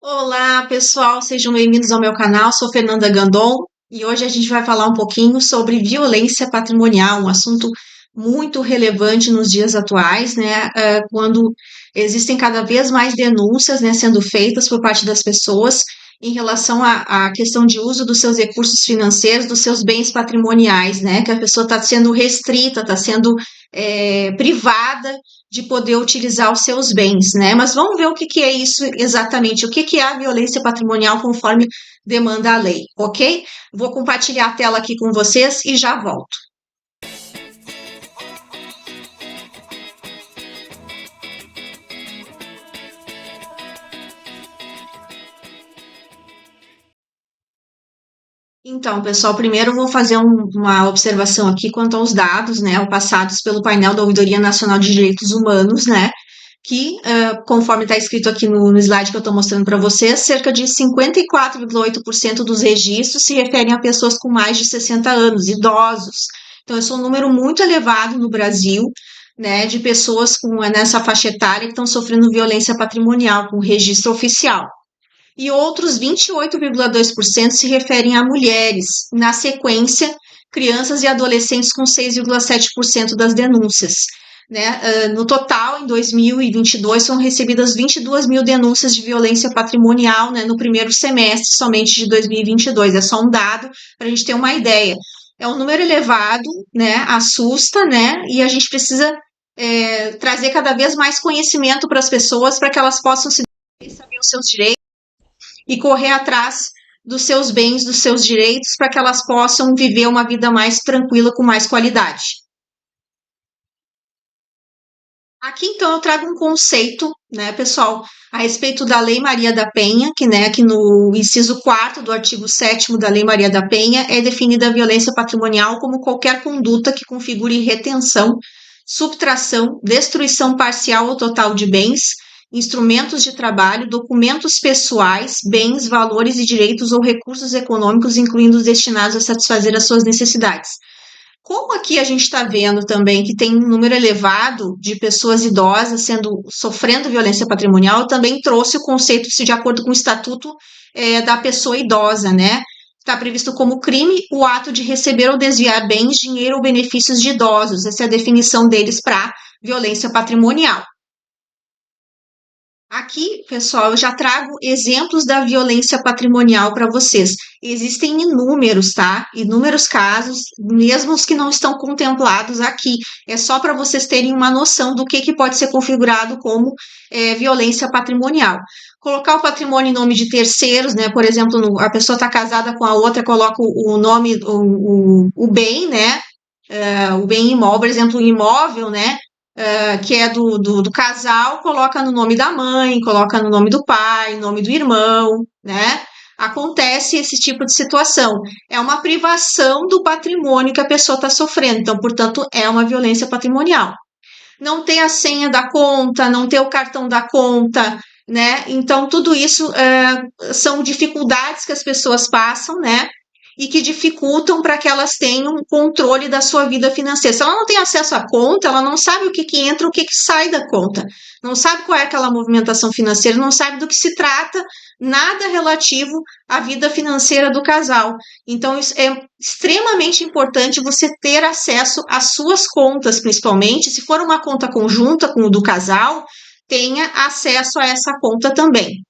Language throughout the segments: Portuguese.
Olá, pessoal, sejam bem-vindos ao meu canal. Sou Fernanda Gandon e hoje a gente vai falar um pouquinho sobre violência patrimonial, um assunto muito relevante nos dias atuais, né? Quando existem cada vez mais denúncias, né, sendo feitas por parte das pessoas em relação à questão de uso dos seus recursos financeiros, dos seus bens patrimoniais, né? Que a pessoa está sendo restrita, está sendo privada de poder utilizar os seus bens, né? Mas vamos ver o que que é isso exatamente, o que que é a violência patrimonial conforme demanda a lei, ok? Vou compartilhar a tela aqui com vocês e já volto. Então, pessoal, primeiro eu vou fazer uma observação aqui quanto aos dados, né, passados pelo painel da Ouvidoria Nacional de Direitos Humanos, né, que, conforme está escrito aqui no slide que eu estou mostrando para vocês, cerca de 54,8% dos registros se referem a pessoas com mais de 60 anos, idosos. Então, esse é um número muito elevado no Brasil, né, de pessoas nessa faixa etária que estão sofrendo violência patrimonial com registro oficial. E outros 28,2% se referem a mulheres. Na sequência, crianças e adolescentes com 6,7% das denúncias. Né? No total, em 2022, foram recebidas 22 mil denúncias de violência patrimonial, né, no primeiro semestre somente de 2022. É só um dado para a gente ter uma ideia. É um número elevado, né, assusta, né, e a gente precisa trazer cada vez mais conhecimento para as pessoas para que elas possam saber os seus direitos e correr atrás dos seus bens, dos seus direitos, para que elas possam viver uma vida mais tranquila, com mais qualidade. Aqui, então, eu trago um conceito, né, pessoal, a respeito da Lei Maria da Penha, que, né, aqui no inciso 4º do artigo 7º da Lei Maria da Penha, é definida a violência patrimonial como qualquer conduta que configure retenção, subtração, destruição parcial ou total de bens, instrumentos de trabalho, documentos pessoais, bens, valores e direitos ou recursos econômicos, incluindo os destinados a satisfazer as suas necessidades. Como aqui a gente está vendo também que tem um número elevado de pessoas idosas sofrendo violência patrimonial, também trouxe o conceito, se de acordo com o Estatuto da Pessoa Idosa, né? Está previsto como crime o ato de receber ou desviar bens, dinheiro ou benefícios de idosos. Essa é a definição deles para violência patrimonial. Aqui, pessoal, eu já trago exemplos da violência patrimonial para vocês. Existem inúmeros, tá? Inúmeros casos, mesmo os que não estão contemplados aqui. É só para vocês terem uma noção do que pode ser configurado como violência patrimonial. Colocar o patrimônio em nome de terceiros, né? Por exemplo, a pessoa está casada com a outra, coloca o nome, o bem, né? O bem imóvel, por exemplo, o imóvel, né? Que é do casal, coloca no nome da mãe, coloca no nome do pai, no nome do irmão, né? Acontece esse tipo de situação. É uma privação do patrimônio que a pessoa está sofrendo, então, portanto, é uma violência patrimonial. Não ter a senha da conta, não ter o cartão da conta, né? Então, tudo isso são dificuldades que as pessoas passam, né? E que dificultam para que elas tenham controle da sua vida financeira. Se ela não tem acesso à conta, ela não sabe o que entra, o que sai da conta, não sabe qual é aquela movimentação financeira, não sabe do que se trata, nada relativo à vida financeira do casal. Então, isso é extremamente importante você ter acesso às suas contas, principalmente, se for uma conta conjunta com o do casal, tenha acesso a essa conta também.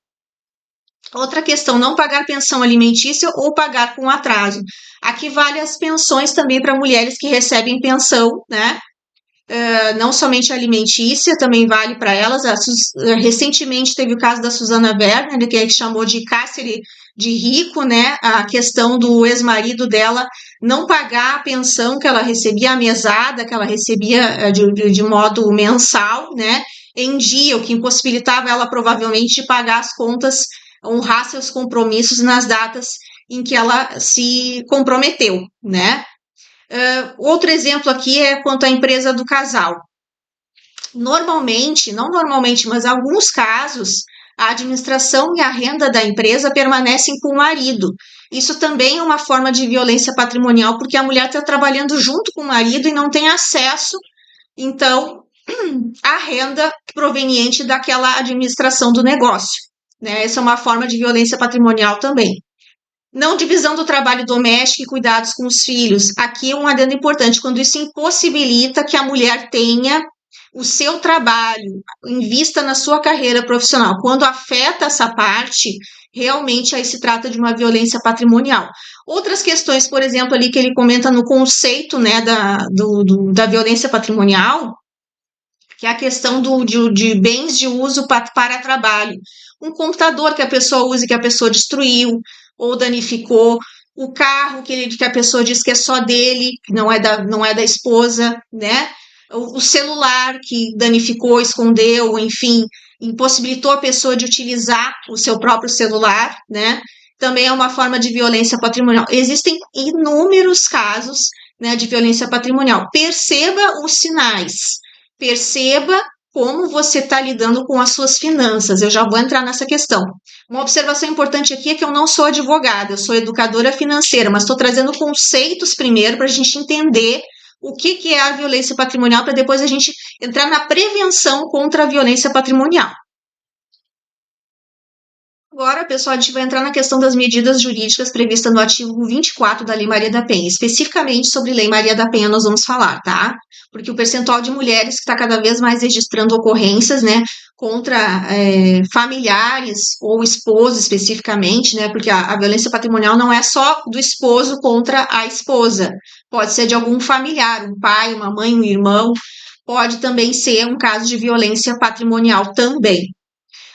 Outra questão, não pagar pensão alimentícia ou pagar com atraso. Aqui vale as pensões também para mulheres que recebem pensão, né? Não somente alimentícia, também vale para elas. Recentemente teve o caso da Suzana Werner, que a gente chamou de cárcere de rico, né? A questão do ex-marido dela não pagar a pensão que ela recebia, a mesada que ela recebia de modo mensal, né? Em dia, o que impossibilitava ela provavelmente de pagar as contas, honrar seus compromissos nas datas em que ela se comprometeu, né? Outro exemplo aqui é quanto à empresa do casal. Normalmente, não normalmente, mas em alguns casos, a administração e a renda da empresa permanecem com o marido. Isso também é uma forma de violência patrimonial, porque a mulher está trabalhando junto com o marido e não tem acesso, então, à renda proveniente daquela administração do negócio. né? Essa é uma forma de violência patrimonial também. Não divisão do trabalho doméstico e cuidados com os filhos. Aqui é um adendo importante, quando isso impossibilita que a mulher tenha o seu trabalho, invista na sua carreira profissional. Quando afeta essa parte, realmente aí se trata de uma violência patrimonial. Outras questões, por exemplo, ali que ele comenta no conceito, né, da violência patrimonial, que é a questão de bens de uso para trabalho. Um computador que a pessoa usa e que a pessoa destruiu ou danificou, o carro que a pessoa diz que é só dele, que não é da esposa, né? O celular que danificou, escondeu, enfim, impossibilitou a pessoa de utilizar o seu próprio celular, né? Também é uma forma de violência patrimonial. Existem inúmeros casos, né, de violência patrimonial. Perceba os sinais. Perceba como você está lidando com as suas finanças. Eu já vou entrar nessa questão. Uma observação importante aqui é que eu não sou advogada, eu sou educadora financeira, mas estou trazendo conceitos primeiro para a gente entender o que é a violência patrimonial, para depois a gente entrar na prevenção contra a violência patrimonial. Agora, pessoal, a gente vai entrar na questão das medidas jurídicas previstas no artigo 24 da Lei Maria da Penha. Especificamente sobre Lei Maria da Penha nós vamos falar, tá? Porque o percentual de mulheres que está cada vez mais registrando ocorrências, né, contra familiares ou esposo especificamente, né, porque a violência patrimonial não é só do esposo contra a esposa, pode ser de algum familiar, um pai, uma mãe, um irmão, pode também ser um caso de violência patrimonial também.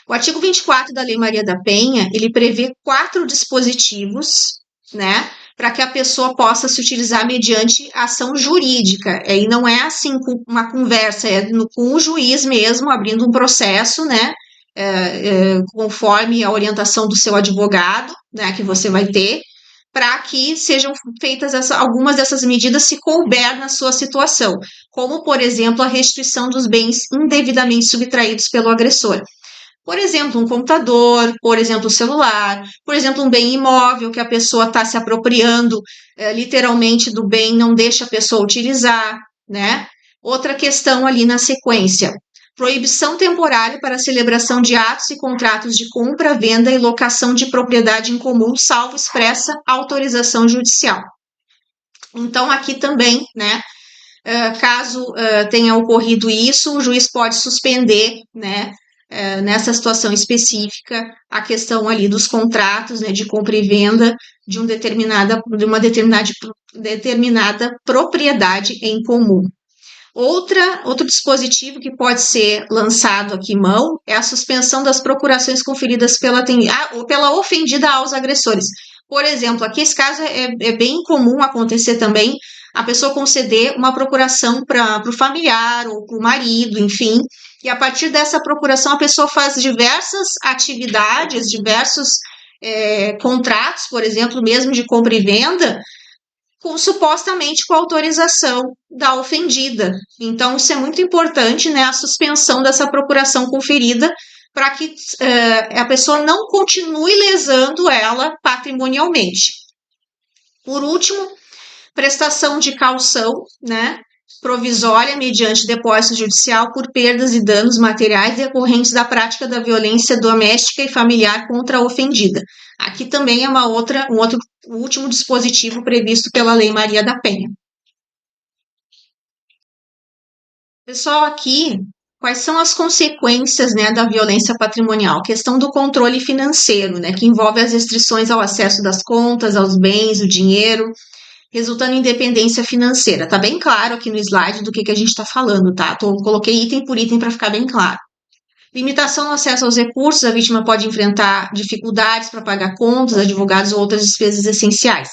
O artigo 24 da Lei Maria da Penha, ele prevê 4 dispositivos, né, para que a pessoa possa se utilizar mediante ação jurídica. E não é assim com uma conversa, com o juiz mesmo, abrindo um processo, né, conforme a orientação do seu advogado, né, que você vai ter, para que sejam feitas algumas dessas medidas se couber na sua situação, como, por exemplo, a restituição dos bens indevidamente subtraídos pelo agressor. Por exemplo, um computador, por exemplo, um celular, por exemplo, um bem imóvel que a pessoa está se apropriando literalmente do bem, não deixa a pessoa utilizar, né? Outra questão ali na sequência: proibição temporária para a celebração de atos e contratos de compra, venda e locação de propriedade em comum, salvo expressa autorização judicial. Então, aqui também, né? Caso tenha ocorrido isso, o juiz pode suspender, né? Nessa situação específica, a questão ali dos contratos, né, de compra e venda de uma determinada propriedade em comum. Outro dispositivo que pode ser lançado aqui em mão é a suspensão das procurações conferidas pela ofendida aos agressores. Por exemplo, aqui esse caso é bem comum acontecer também, a pessoa conceder uma procuração para o familiar ou para o marido, enfim, e a partir dessa procuração a pessoa faz diversas atividades, diversos contratos, por exemplo, mesmo de compra e venda, supostamente com autorização da ofendida. Então, isso é muito importante, né, a suspensão dessa procuração conferida para que a pessoa não continue lesando ela patrimonialmente. Por último, prestação de caução, né, provisória mediante depósito judicial por perdas e danos materiais decorrentes da prática da violência doméstica e familiar contra a ofendida. Aqui também é um outro último dispositivo previsto pela Lei Maria da Penha. Pessoal, aqui, quais são as consequências, né, da violência patrimonial? A questão do controle financeiro, né, que envolve as restrições ao acesso das contas, aos bens, o dinheiro, resultando em independência financeira. Tá bem claro aqui no slide do que a gente está falando, tá? Coloquei item por item para ficar bem claro. Limitação no acesso aos recursos, a vítima pode enfrentar dificuldades para pagar contas, advogados ou outras despesas essenciais.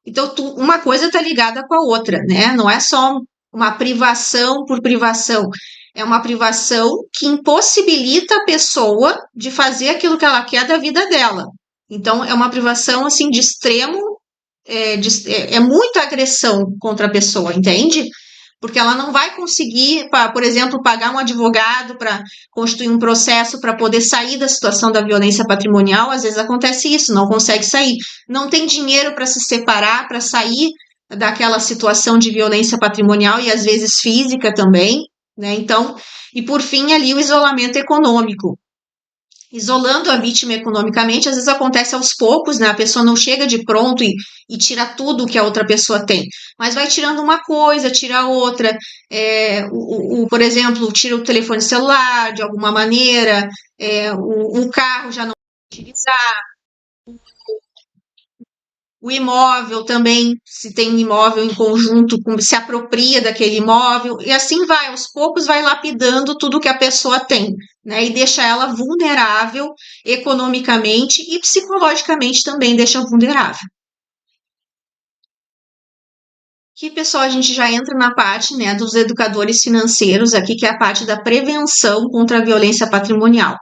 Então, uma coisa está ligada com a outra, né? Não é só uma privação por privação, é uma privação que impossibilita a pessoa de fazer aquilo que ela quer da vida dela. Então, é uma privação, assim, de extremo, é muita agressão contra a pessoa, entende? Porque ela não vai conseguir, por exemplo, pagar um advogado para constituir um processo para poder sair da situação da violência patrimonial. Às vezes acontece isso, não consegue sair. Não tem dinheiro para se separar, para sair daquela situação de violência patrimonial e às vezes física também, né? Então, e por fim ali o isolamento econômico. isolando a vítima economicamente, às vezes acontece aos poucos, né? A pessoa não chega de pronto e tira tudo que a outra pessoa tem, mas vai tirando uma coisa, tira outra. Por exemplo, tira o telefone celular de alguma maneira, o carro já não vai utilizar, o imóvel também, se tem imóvel em conjunto, se apropria daquele imóvel, e assim vai, aos poucos vai lapidando tudo que a pessoa tem, né? E deixa ela vulnerável economicamente e psicologicamente também deixa vulnerável. Aqui, pessoal, a gente já entra na parte, né, dos educadores financeiros aqui, que é a parte da prevenção contra a violência patrimonial.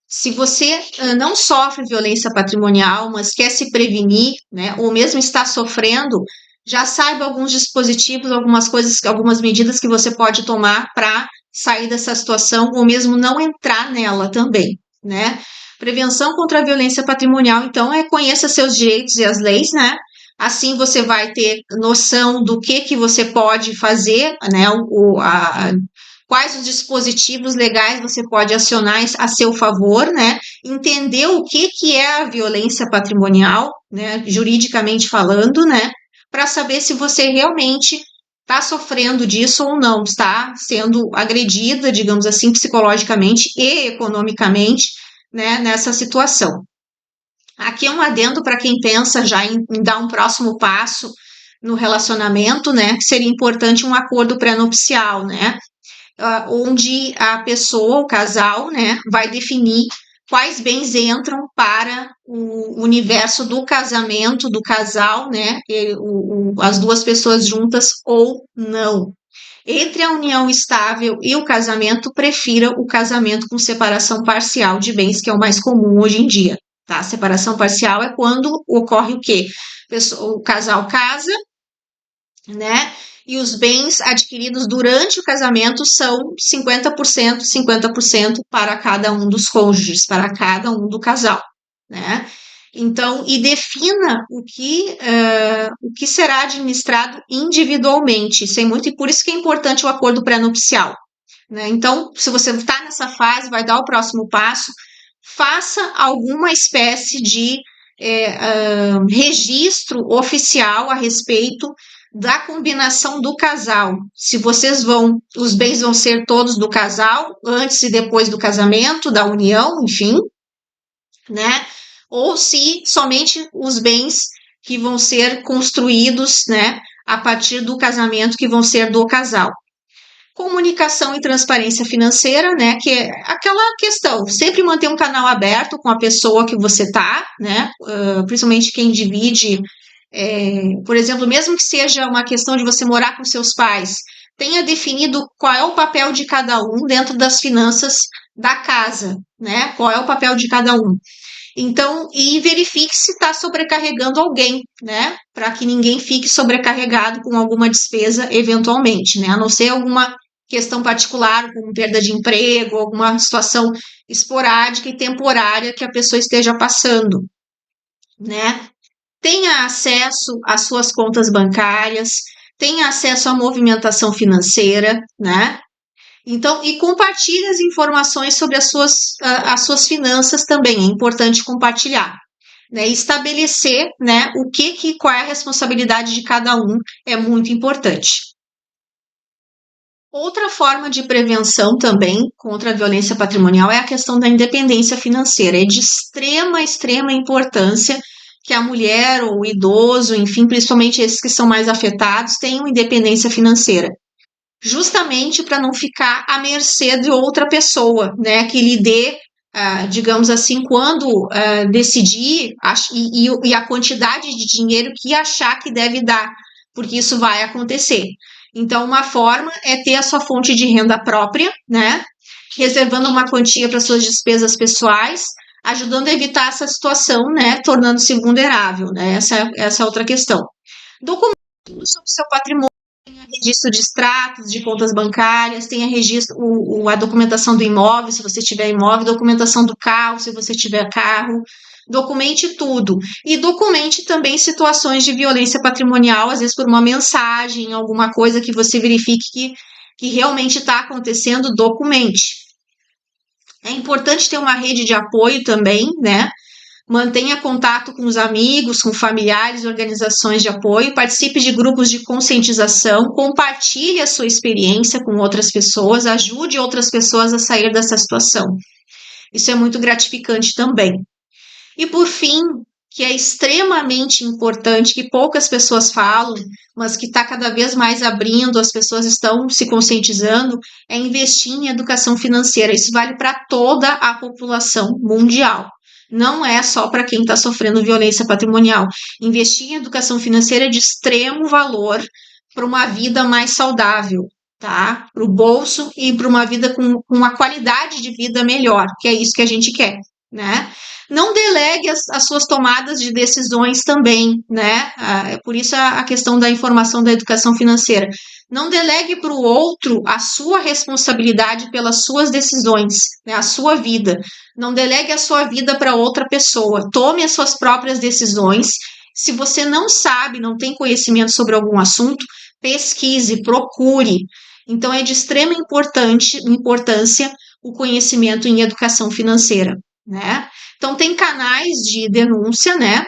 Se você não sofre violência patrimonial, mas quer se prevenir, né, ou mesmo está sofrendo, já saiba alguns dispositivos, algumas coisas, algumas medidas que você pode tomar para sair dessa situação, ou mesmo não entrar nela também, né? Prevenção contra a violência patrimonial, então, conheça seus direitos e as leis, né? Assim você vai ter noção do que você pode fazer, né? Quais os dispositivos legais você pode acionar a seu favor, né? Entender o que é a violência patrimonial, né? Juridicamente falando, né? Para saber se você realmente está sofrendo disso ou não, está sendo agredida, digamos assim, psicologicamente e economicamente, né? Nessa situação. Aqui é um adendo para quem pensa já em dar um próximo passo no relacionamento, né? Que seria importante um acordo pré-nupcial, né? Onde a pessoa, o casal, né, vai definir quais bens entram para o universo do casamento, do casal, né, as duas pessoas juntas ou não. Entre a união estável e o casamento, prefira o casamento com separação parcial de bens, que é o mais comum hoje em dia. Tá? Separação parcial é quando ocorre o quê? O casal casa, né? E os bens adquiridos durante o casamento são 50%, 50% para cada um dos cônjuges, para cada um do casal, né? Então, e defina o que será administrado individualmente. Isso é muito, e por isso que é importante o acordo pré-nupcial, né? Então, se você está nessa fase, vai dar o próximo passo, faça alguma espécie de registro oficial a respeito da combinação do casal. Se os bens vão ser todos do casal, antes e depois do casamento, da união, enfim, né? Ou se somente os bens que vão ser construídos, né, a partir do casamento, que vão ser do casal. Comunicação e transparência financeira, né? Que é aquela questão, sempre manter um canal aberto com a pessoa que você tá, né? Principalmente quem divide, por exemplo, mesmo que seja uma questão de você morar com seus pais, tenha definido qual é o papel de cada um dentro das finanças da casa, né? Qual é o papel de cada um. Então, e verifique se está sobrecarregando alguém, né? Para que ninguém fique sobrecarregado com alguma despesa eventualmente, né? A não ser alguma questão particular, como perda de emprego, alguma situação esporádica e temporária que a pessoa esteja passando, né? Tenha acesso às suas contas bancárias, tenha acesso à movimentação financeira, né? Então, e compartilhe as informações sobre as suas finanças também, é importante compartilhar. Né? Estabelecer, né, qual é a responsabilidade de cada um é muito importante. Outra forma de prevenção também contra a violência patrimonial é a questão da independência financeira. É de extrema importância que a mulher ou o idoso, enfim, principalmente esses que são mais afetados, tenham independência financeira. Justamente para não ficar à mercê de outra pessoa, né, que lhe dê, digamos assim, quando decidir e a quantidade de dinheiro que achar que deve dar, porque isso vai acontecer. Então, uma forma é ter a sua fonte de renda própria, né, reservando uma quantia para suas despesas pessoais, ajudando a evitar essa situação, né, tornando-se vulnerável, né, essa é outra questão. Documento sobre o seu patrimônio, registro de extratos, de contas bancárias, tenha registro, a documentação do imóvel, se você tiver imóvel, documentação do carro, se você tiver carro, documente tudo. E documente também situações de violência patrimonial, às vezes por uma mensagem, alguma coisa que você verifique que realmente está acontecendo, documente. É importante ter uma rede de apoio também, né? Mantenha contato com os amigos, com familiares, organizações de apoio, participe de grupos de conscientização, compartilhe a sua experiência com outras pessoas, ajude outras pessoas a sair dessa situação. Isso é muito gratificante também. E por fim, que é extremamente importante, que poucas pessoas falam, mas que está cada vez mais abrindo, as pessoas estão se conscientizando, é investir em educação financeira. Isso vale para toda a população mundial. Não é só para quem está sofrendo violência patrimonial. Investir em educação financeira é de extremo valor para uma vida mais saudável, tá? Para o bolso e para uma vida com uma qualidade de vida melhor, que é isso que a gente quer, né? Não delegue as suas tomadas de decisões também, né? Por isso a questão da informação da educação financeira. Não delegue para o outro a sua responsabilidade pelas suas decisões, né? A sua vida. Não delegue a sua vida para outra pessoa. Tome as suas próprias decisões. Se você não sabe, não tem conhecimento sobre algum pesquise, procure. Então, é de extrema importância o conhecimento em educação financeira, né? Então, tem canais de denúncia, né?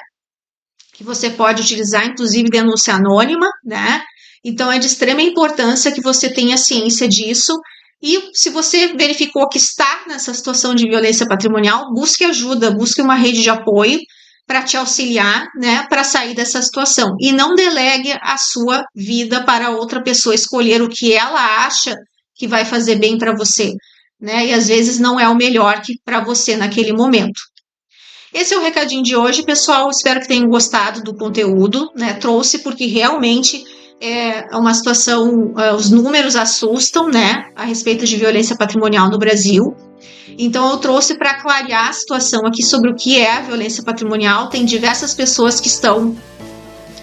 Que você pode utilizar, inclusive denúncia anônima, né? Então, é de extrema importância que você tenha ciência disso. E se você verificou que está nessa situação de violência patrimonial, busque ajuda, busque uma rede de apoio para te auxiliar, né, para sair dessa situação. E não delegue a sua vida para outra pessoa escolher o que ela acha que vai fazer bem para você, né? E às vezes não é o melhor para você naquele momento. Esse é o recadinho de hoje, pessoal. Espero que tenham gostado do conteúdo, né? Trouxe porque realmente é uma situação, os números assustam, né? A respeito de violência patrimonial no Brasil. Então, eu trouxe para clarear a situação aqui sobre o que é a violência patrimonial. Tem diversas pessoas que estão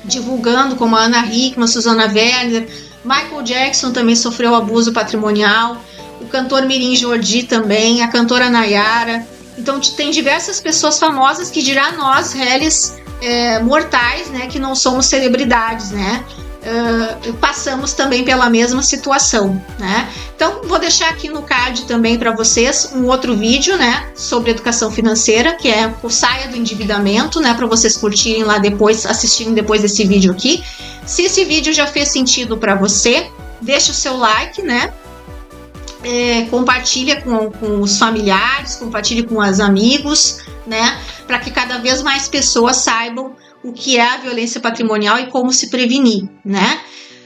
divulgando, como a Ana Hickman, Susana Werner, Michael Jackson também sofreu abuso patrimonial, o cantor Mirim Jordi também, a cantora Nayara. Então, tem diversas pessoas famosas que dirá nós, réis mortais, né, que não somos celebridades, né? Passamos também pela mesma situação, né? Então, vou deixar aqui no card também para vocês um outro vídeo, né, sobre educação financeira, que é o Saia do Endividamento, né, para vocês curtirem lá depois, assistirem depois desse vídeo aqui. Se esse vídeo já fez sentido para você, deixa o seu like, né? Compartilha com os familiares, compartilhe com os amigos, né? Para que cada vez mais pessoas saibam o que é a violência patrimonial e como se prevenir, né?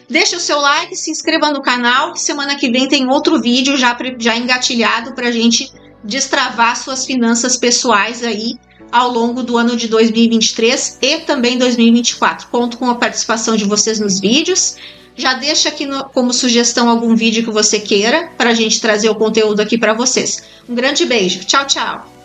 Deixa o seu like, se inscreva no canal, que semana que vem tem outro vídeo já engatilhado para a gente destravar suas finanças pessoais aí ao longo do ano de 2023 e também 2024. Conto com a participação de vocês nos vídeos. Já deixa aqui como sugestão algum vídeo que você queira para a gente trazer o conteúdo aqui para vocês. Um grande beijo. Tchau, tchau.